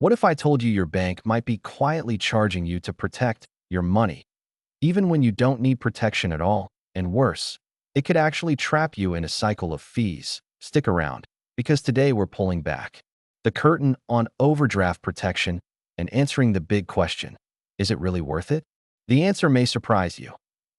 What if I told you your bank might be quietly charging you to protect your money, even when you don't need protection at all? And worse, it could actually trap you in a cycle of fees. Stick around, because today we're pulling back the curtain on overdraft protection and answering the big question: is it really worth it? The answer may surprise you.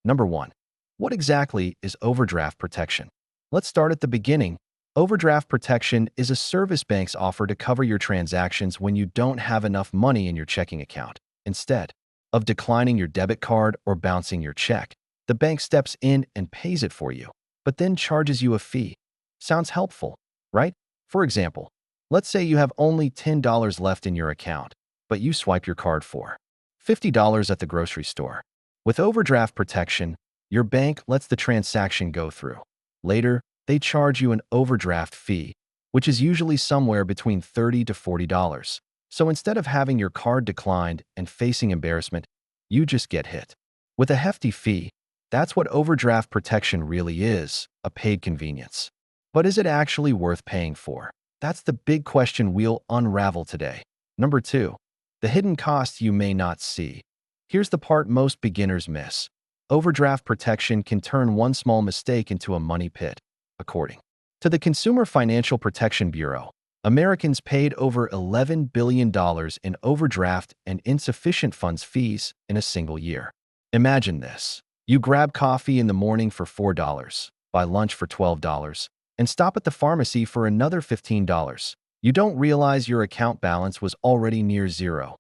Number one, what exactly is overdraft protection? Let's start at the beginning. Overdraft protection is a service banks offer to cover your transactions when you don't have enough money in your checking account. Instead of declining your debit card or bouncing your check, the bank steps in and pays it for you, but then charges you a fee. Sounds helpful, right? For example, let's say you have only $10 left in your account, but you swipe your card for $50 at the grocery store. With overdraft protection, your bank lets the transaction go through. Later, they charge you an overdraft fee, which is usually somewhere between $30 to $40. So instead of having your card declined and facing embarrassment, you just get hit with a hefty fee. That's what overdraft protection really is, a paid convenience. But is it actually worth paying for? That's the big question we'll unravel today. Number two, the hidden costs you may not see. Here's the part most beginners miss. Overdraft protection can turn one small mistake into a money pit. According to the Consumer Financial Protection Bureau, Americans paid over $11 billion in overdraft and insufficient funds fees in a single year. Imagine this. You grab coffee in the morning for $4, buy lunch for $12, and stop at the pharmacy for another $15. You don't realize your account balance was already near zero.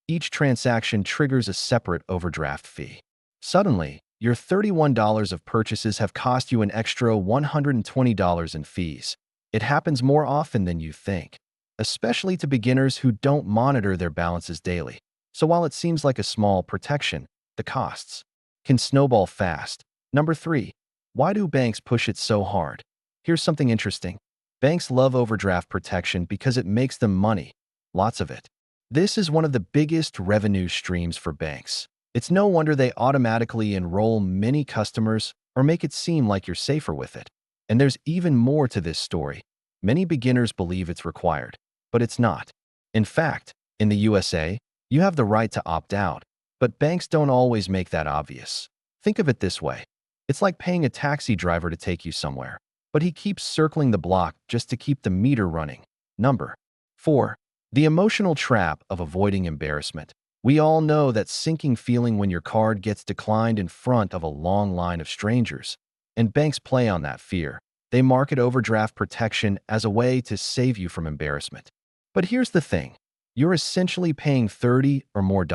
Each transaction triggers a separate overdraft fee. Suddenly, your $31 of purchases have cost you an extra $120 in fees. It happens more often than you think, especially to beginners who don't monitor their balances daily. So while it seems like a small protection, the costs can snowball fast. Number three, why do banks push it so hard? Here's something interesting. Banks love overdraft protection because it makes them money. Lots of it. This is one of the biggest revenue streams for banks. It's no wonder they automatically enroll many customers or make it seem like you're safer with it. And there's even more to this story. Many beginners believe it's required, but it's not. In fact, in the USA, you have the right to opt out, but banks don't always make that obvious. Think of it this way. It's like paying a taxi driver to take you somewhere, but he keeps circling the block just to keep the meter running. Number four, the emotional trap of avoiding embarrassment. We all know that sinking feeling when your card gets declined in front of a long line of strangers, and banks play on that fear. They market overdraft protection as a way to save you from embarrassment. But here's the thing. You're essentially paying $30 or more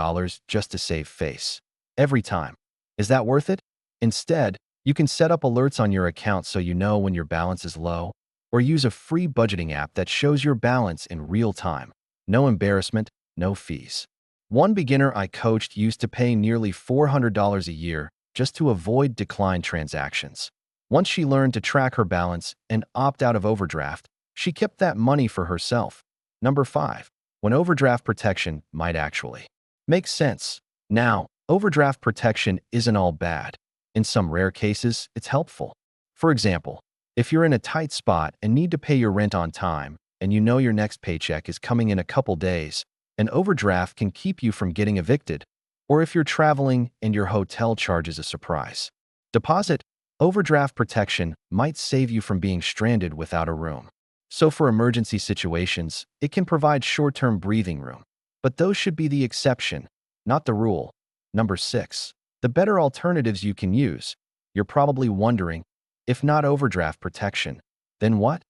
just to save face. Every time. Is that worth it? Instead, you can set up alerts on your account so you know when your balance is low, or use a free budgeting app that shows your balance in real time. No embarrassment, no fees. One beginner I coached used to pay nearly $400 a year just to avoid declined transactions. Once she learned to track her balance and opt out of overdraft, she kept that money for herself. Number five, when overdraft protection might actually make sense. Now, overdraft protection isn't all bad. In some rare cases, it's helpful. For example, if you're in a tight spot and need to pay your rent on time, and you know your next paycheck is coming in a couple days, an overdraft can keep you from getting evicted. Or if you're traveling and your hotel charges a surprise deposit, overdraft protection might save you from being stranded without a room. So for emergency situations, it can provide short-term breathing room. But those should be the exception, not the rule. Number six, the better alternatives you can use. You're probably wondering, if not overdraft protection, then what?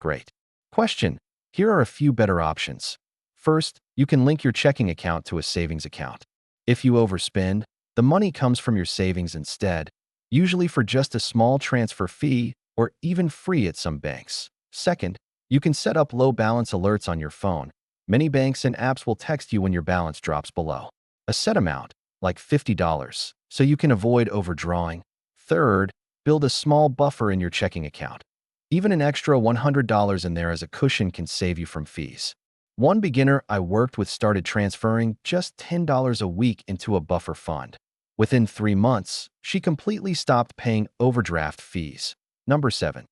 Great question. Here are a few better options. First, you can link your checking account to a savings account. If you overspend, the money comes from your savings instead, usually for just a small transfer fee or even free at some banks. Second, you can set up low balance alerts on your phone. Many banks and apps will text you when your balance drops below a set amount, like $50, so you can avoid overdrawing. Third, build a small buffer in your checking account. Even an extra $100 in there as a cushion can save you from fees. One beginner I worked with started transferring just $10 a week into a buffer fund. Within 3 months, she completely stopped paying overdraft fees. Number seven,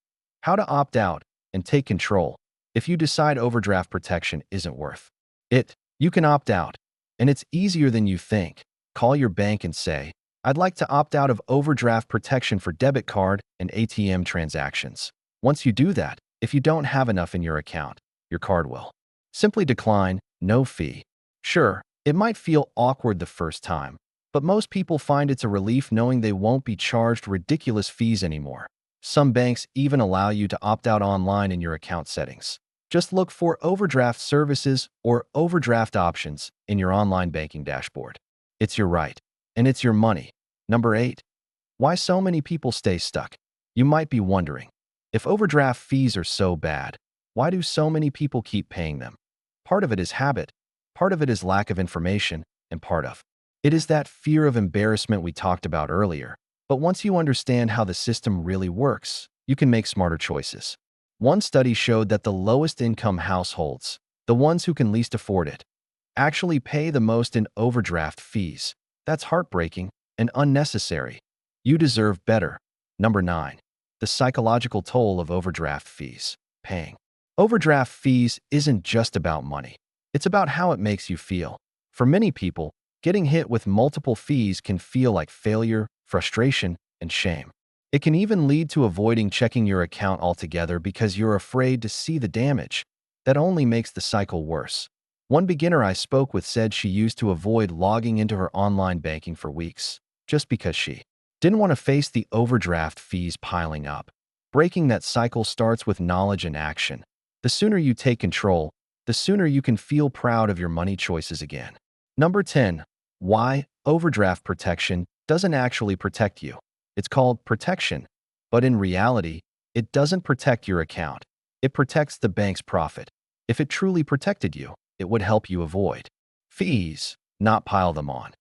how to opt out and take control if you decide overdraft protection isn't worth it. You can opt out, and it's easier than you think. Call your bank and say, "I'd like to opt out of overdraft protection for debit card and ATM transactions." Once you do that, if you don't have enough in your account, your card will simply decline, no fee. Sure, it might feel awkward the first time, but most people find it's a relief knowing they won't be charged ridiculous fees anymore. Some banks even allow you to opt out online in your account settings. Just look for overdraft services or overdraft options in your online banking dashboard. It's your right, and it's your money. Number 8. Why so many people stay stuck? You might be wondering, if overdraft fees are so bad, why do so many people keep paying them? Part of it is habit, part of it is lack of information, and part of it is that fear of embarrassment we talked about earlier. But once you understand how the system really works, you can make smarter choices. One study showed that the lowest income households, the ones who can least afford it, actually pay the most in overdraft fees. That's heartbreaking and unnecessary. You deserve better. Number 9. The psychological toll of overdraft fees. Paying overdraft fees isn't just about money. It's about how it makes you feel. For many people, getting hit with multiple fees can feel like failure, frustration, and shame. It can even lead to avoiding checking your account altogether because you're afraid to see the damage. That only makes the cycle worse. One beginner I spoke with said she used to avoid logging into her online banking for weeks, just because she didn't want to face the overdraft fees piling up. Breaking that cycle starts with knowledge and action. The sooner you take control, the sooner you can feel proud of your money choices again. Number 10. Why overdraft protection doesn't actually protect you. It's called protection, but in reality, it doesn't protect your account. It protects the bank's profit. If it truly protected you, it would help you avoid fees, not pile them on.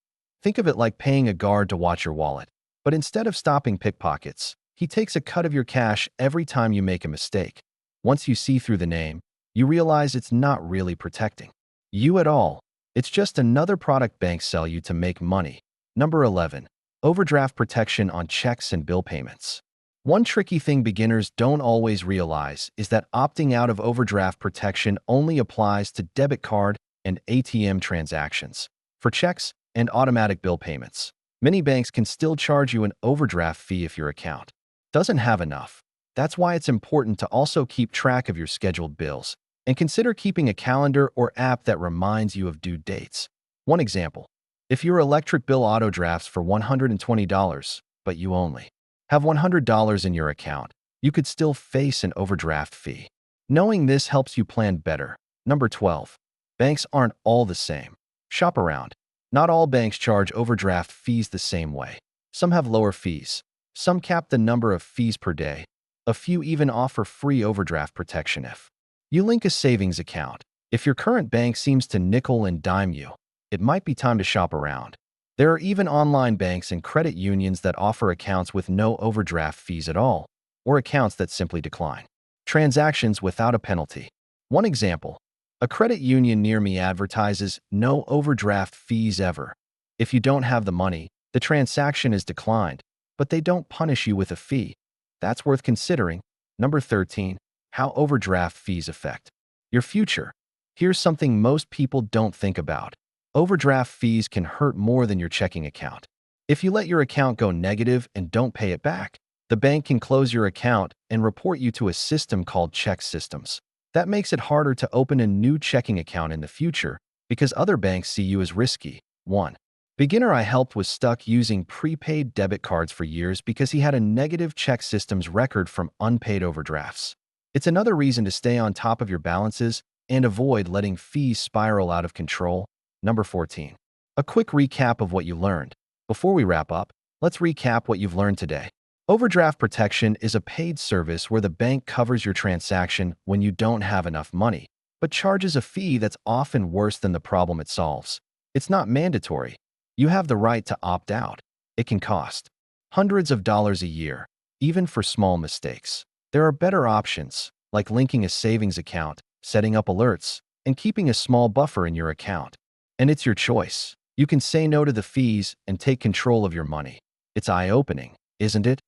Think of it like paying a guard to watch your wallet. But instead of stopping pickpockets, he takes a cut of your cash every time you make a mistake. Once you see through the name, you realize it's not really protecting you at all. It's just another product banks sell you to make money. Number 11. Overdraft protection on checks and bill payments. One tricky thing beginners don't always realize is that opting out of overdraft protection only applies to debit card and ATM transactions. For checks and automatic bill payments, many banks can still charge you an overdraft fee if your account doesn't have enough. That's why it's important to also keep track of your scheduled bills and consider keeping a calendar or app that reminds you of due dates. One example, if your electric bill auto-drafts for $120, but you only have $100 in your account, you could still face an overdraft fee. Knowing this helps you plan better. Number 12. Banks aren't all the same. Shop around. Not all banks charge overdraft fees the same way. Some have lower fees. Some cap the number of fees per day. A few even offer free overdraft protection if you link a savings account. If your current bank seems to nickel and dime you, it might be time to shop around. There are even online banks and credit unions that offer accounts with no overdraft fees at all, or accounts that simply decline transactions without a penalty. One example, a credit union near me advertises no overdraft fees ever. If you don't have the money, the transaction is declined, but they don't punish you with a fee. That's worth considering. Number 13. How overdraft fees affect your future. Here's something most people don't think about. Overdraft fees can hurt more than your checking account. If you let your account go negative and don't pay it back, the bank can close your account and report you to a system called check systems. That makes it harder to open a new checking account in the future because other banks see you as risky. One beginner I helped was stuck using prepaid debit cards for years because he had a negative check systems record from unpaid overdrafts. It's another reason to stay on top of your balances and avoid letting fees spiral out of control. Number 14. A quick recap of what you learned. Before we wrap up, let's recap what you've learned today. Overdraft protection is a paid service where the bank covers your transaction when you don't have enough money, but charges a fee that's often worse than the problem it solves. It's not mandatory. You have the right to opt out. It can cost hundreds of dollars a year, even for small mistakes. There are better options, like linking a savings account, setting up alerts, and keeping a small buffer in your account. And it's your choice. You can say no to the fees and take control of your money. It's eye-opening, isn't it?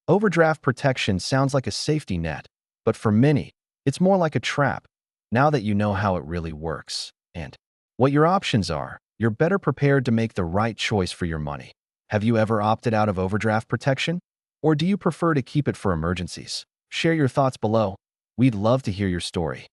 Overdraft protection sounds like a safety net, but for many, it's more like a trap. Now that you know how it really works and what your options are, you're better prepared to make the right choice for your money. Have you ever opted out of overdraft protection? Or do you prefer to keep it for emergencies? Share your thoughts below. We'd love to hear your story.